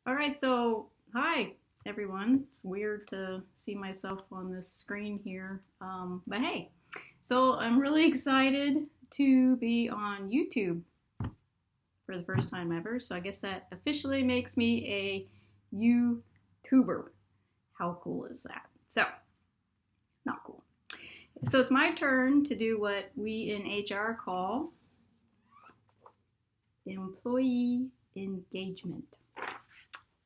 All right, so hi everyone. It's weird to see myself on this screen here, but hey, so I'm really excited to be on YouTube for the first time ever. So I guess that officially makes me a YouTuber. How cool is that? So, not cool. So it's my turn to do what we in HR call employee engagement.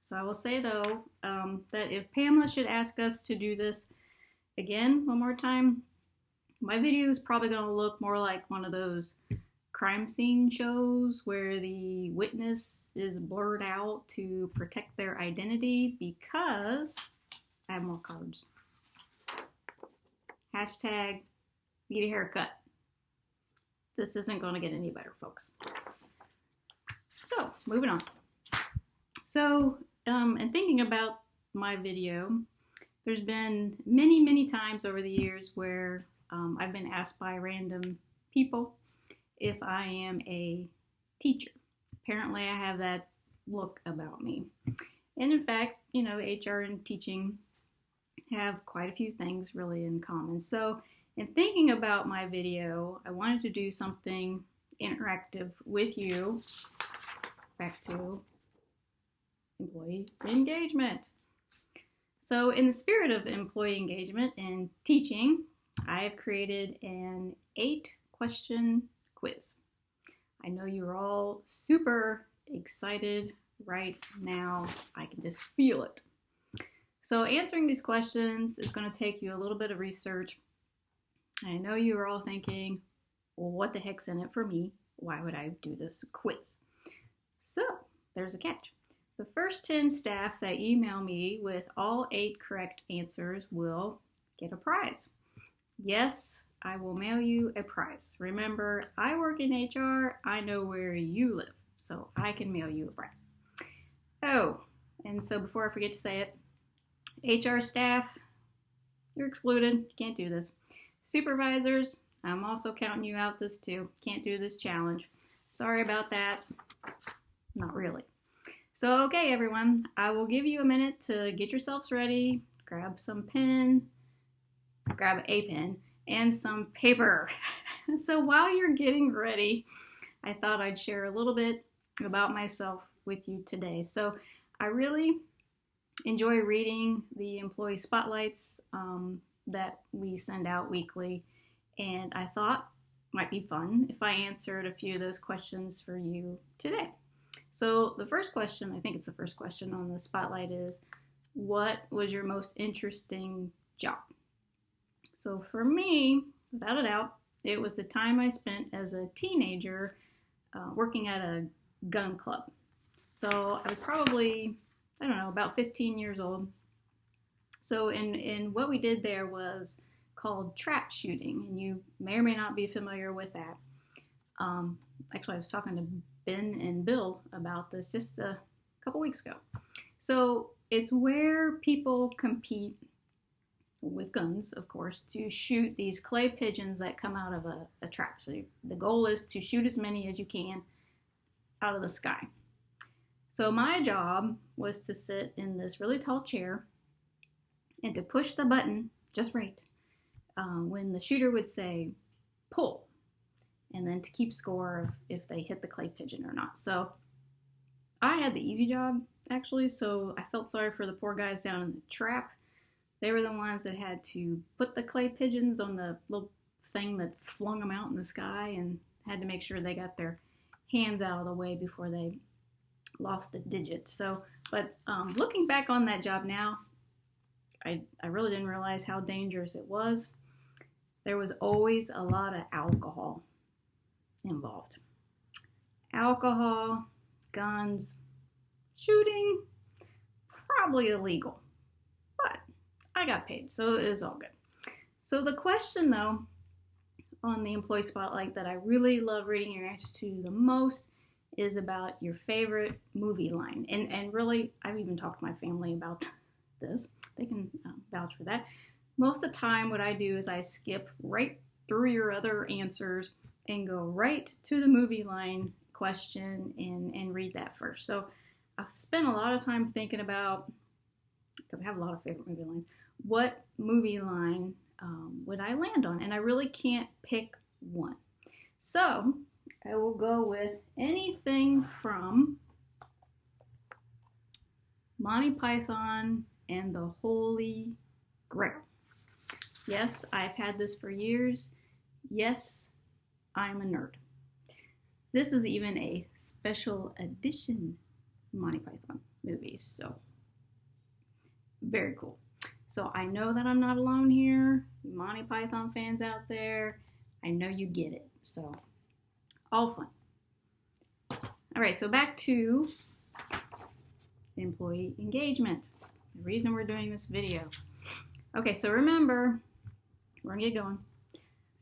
So I will say though that if Pamela should ask us to do this again one more time, my video is probably going to look more like one of those crime scene shows where the witness is blurred out to protect their identity because I have more cards. Hashtag need a haircut. This isn't going to get any better, folks. So, moving on. So, and thinking about my video, there's been many times over the years where I've been asked by random people if I am a teacher. Apparently, I have that look about me. And in fact, HR and teaching have quite a few things really in common. So, in thinking about my video, I wanted to do something interactive with you. Back to employee engagement. So, in the spirit of employee engagement and teaching, I have created an 8-question quiz. I know you're all super excited right now. I can just feel it. So, answering these questions is going to take you a little bit of research. I know you are all thinking, well, what the heck's in it for me? Why would I do this quiz? So, there's a catch. The first 10 staff that email me with all 8 correct answers will get a prize. Yes, I will mail you a prize. Remember, I work in HR, I know where you live, so I can mail you a prize. Oh, and so before I forget to say it, HR staff, you're excluded, you can't do this. Supervisors, I'm also counting you out this too, can't do this challenge. Sorry about that, not really. So, okay, everyone, I will give you a minute to get yourselves ready, grab a pen, and some paper. So while you're getting ready, I thought I'd share a little bit about myself with you today. So I really enjoy reading the employee spotlights that we send out weekly, and I thought it might be fun if I answered a few of those questions for you today. So the first question, I think it's the first question on the spotlight, is what was your most interesting job? So for me, without a doubt, it was the time I spent as a teenager working at a gun club. So I was probably, about 15 years old. So in what we did there was called trap shooting, and you may or may not be familiar with that. Actually, I was talking to Ben and Bill about this just a couple weeks ago. So it's where people compete with guns, of course, to shoot these clay pigeons that come out of a trap. So the goal is to shoot as many as you can out of the sky. So my job was to sit in this really tall chair and to push the button just right when the shooter would say, pull, and then to keep score of if they hit the clay pigeon or not. So I had the easy job, actually, so I felt sorry for the poor guys down in the trap. They were the ones that had to put the clay pigeons on the little thing that flung them out in the sky and had to make sure they got their hands out of the way before they lost a digit. So, but looking back on that job now, I really didn't realize how dangerous it was. There was always a lot of alcohol involved. Alcohol, guns, shooting, probably illegal. But I got paid, so it was all good. So the question, though, on the employee spotlight that I really love reading your answers to the most is about your favorite movie line. And really, I've even talked to my family about this. They can vouch for that. Most of the time, what I do is I skip right through your other answers and go right to the movie line question and read that first. So I'll spent a lot of time thinking about, because I have a lot of favorite movie lines, what movie line would I land on? And I really can't pick one. So I will go with anything from Monty Python and the Holy Grail. Yes, I've had this for years. Yes, I'm a nerd. This is even a special edition Monty Python movie, so very cool. So I know that I'm not alone here. Monty Python fans out there, I know you get it. So all fun. All right, so back to employee engagement. The reason we're doing this video. Okay, so remember, we're gonna get going.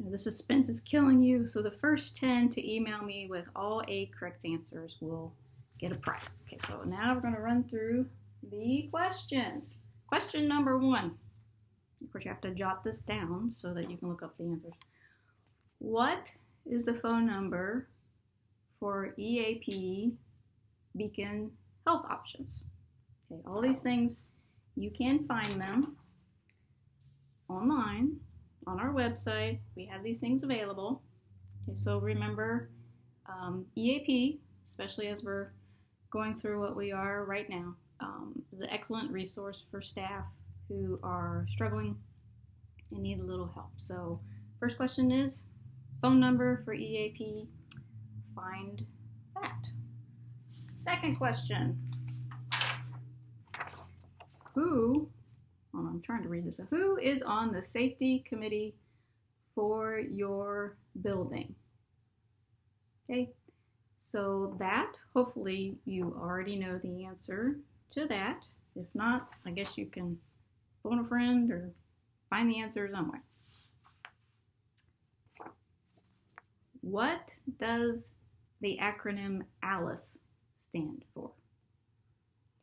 The suspense is killing you, so the first 10 to email me with all 8 correct answers will get a prize. Okay, so now we're gonna run through the questions. Question number 1. Of course, you have to jot this down so that you can look up the answers. What is the phone number for EAP Beacon Health Options? Okay, all these things, you can find them online on our website. We have these things available. Okay, so remember, EAP, especially as we're going through what we are right now, is an excellent resource for staff who are struggling and need a little help. So first question is phone number for EAP. Find that. Second question. I'm trying to read this. Who is on the safety committee for your building? Okay, so that, hopefully you already know the answer to that. If not, I guess you can phone a friend or find the answer somewhere. What does the acronym ALICE stand for?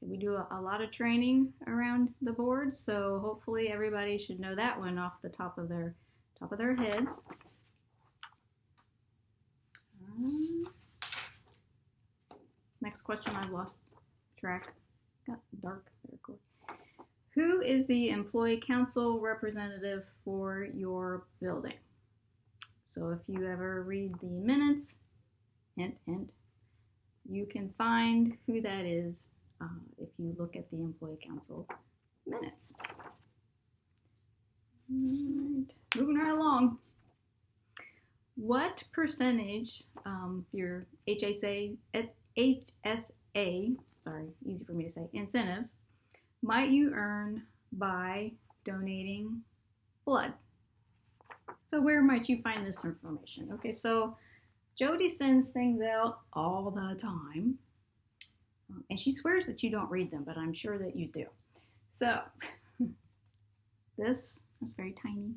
We do a lot of training around the board, so hopefully everybody should know that one off the top of their heads. Next question, I've lost track. Got dark there. Cool. Who is the employee council representative for your building? So if you ever read the minutes, hint, hint, you can find who that is if you look at the employee council minutes. All right, moving right along. What percentage your HSA, sorry, easy for me to say, incentives, might you earn by donating blood? So where might you find this information? Okay, so Jody sends things out all the time, and she swears that you don't read them, but I'm sure that you do. So this is very tiny,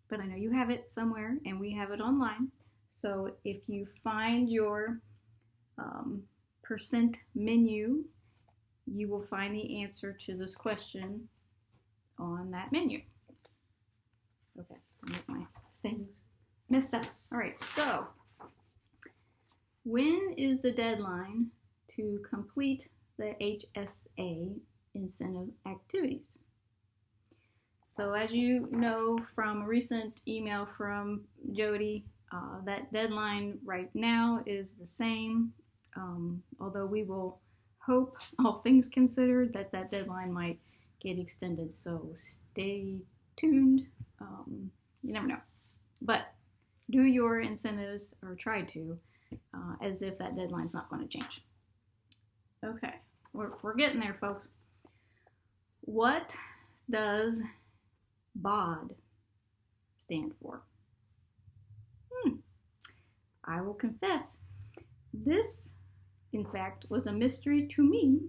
but I know you have it somewhere, and we have it online. So if you find your percent menu, you will find the answer to this question on that menu. Okay, I'll make my things messed up. All right, so when is the deadline to complete the HSA incentive activities? So as you know from a recent email from Jody, that deadline right now is the same, although we will hope, all things considered, that that deadline might get extended. So stay tuned. You never know. But do your incentives, or try to, as if that deadline's not going to change. Okay, we're getting there, folks. What does BOD stand for? I will confess, this, in fact, was a mystery to me,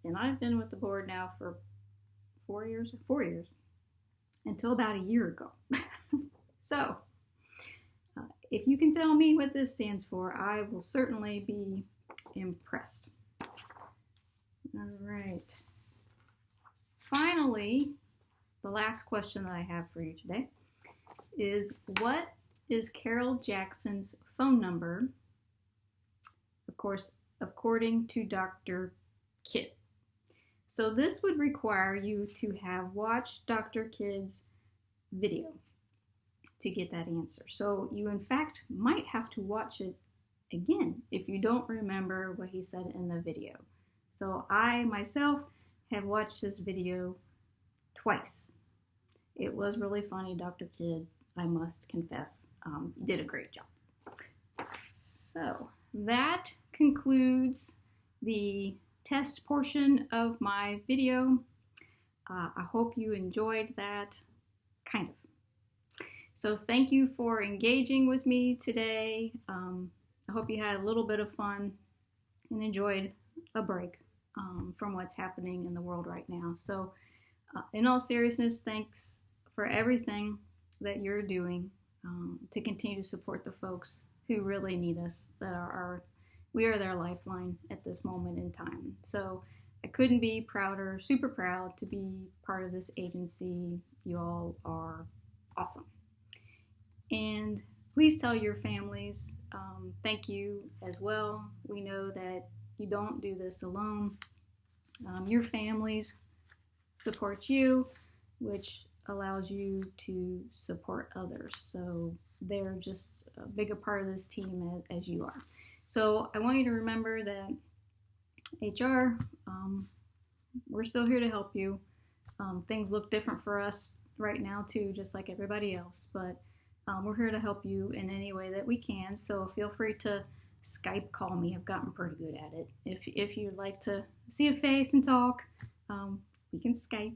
and I've been with the board now for 4 years, until about a year ago. So, if you can tell me what this stands for, I will certainly be impressed. All right. Finally, the last question that I have for you today is, what is Carol Jackson's phone number? Of course, according to Dr. Kidd. So this would require you to have watched Dr. Kidd's video to get that answer. So you in fact might have to watch it again if you don't remember what he said in the video. So I myself have watched this video twice. It was really funny, Dr. Kidd, I must confess. Did a great job. So that concludes the test portion of my video. I hope you enjoyed that, kind of. So thank you for engaging with me today. I hope you had a little bit of fun and enjoyed a break from what's happening in the world right now. So in all seriousness, thanks for everything that you're doing to continue to support the folks who really need us, we are their lifeline at this moment in time. So I couldn't be prouder, super proud to be part of this agency. You all are awesome. And please tell your families thank you as well. We know that you don't do this alone. Your families support you, which allows you to support others. So they're just as big a part of this team as you are. So I want you to remember that HR, we're still here to help you. Things look different for us right now too, just like everybody else, but we're here to help you in any way that we can. So feel free to Skype call me. I've gotten pretty good at it. If you'd like to see a face and talk, we can Skype,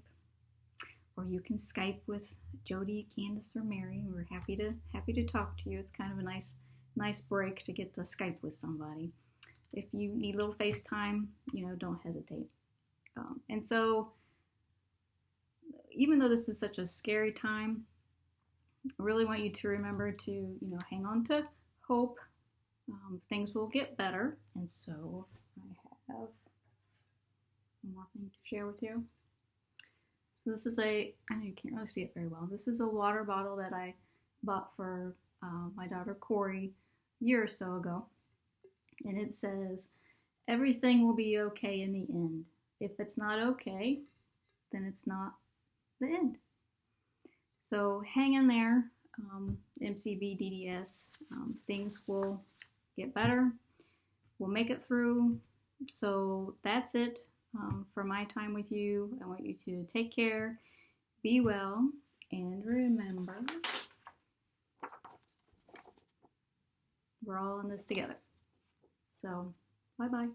or you can Skype with Jody, Candace, or Mary. We're happy to talk to you. It's kind of a nice break to get to Skype with somebody. If you need a little FaceTime, don't hesitate. And so, even though this is such a scary time, I really want you to remember to, hang on to hope. Things will get better. And so I have one more thing to share with you. So this is I know you can't really see it very well. This is a water bottle that I bought for my daughter Corey a year or so ago. And it says, everything will be okay in the end. If it's not okay, then it's not the end. So hang in there, MCBDDS. Things will get better. We'll make it through. So that's it for my time with you. I want you to take care, be well, and remember, we're all in this together. So bye-bye.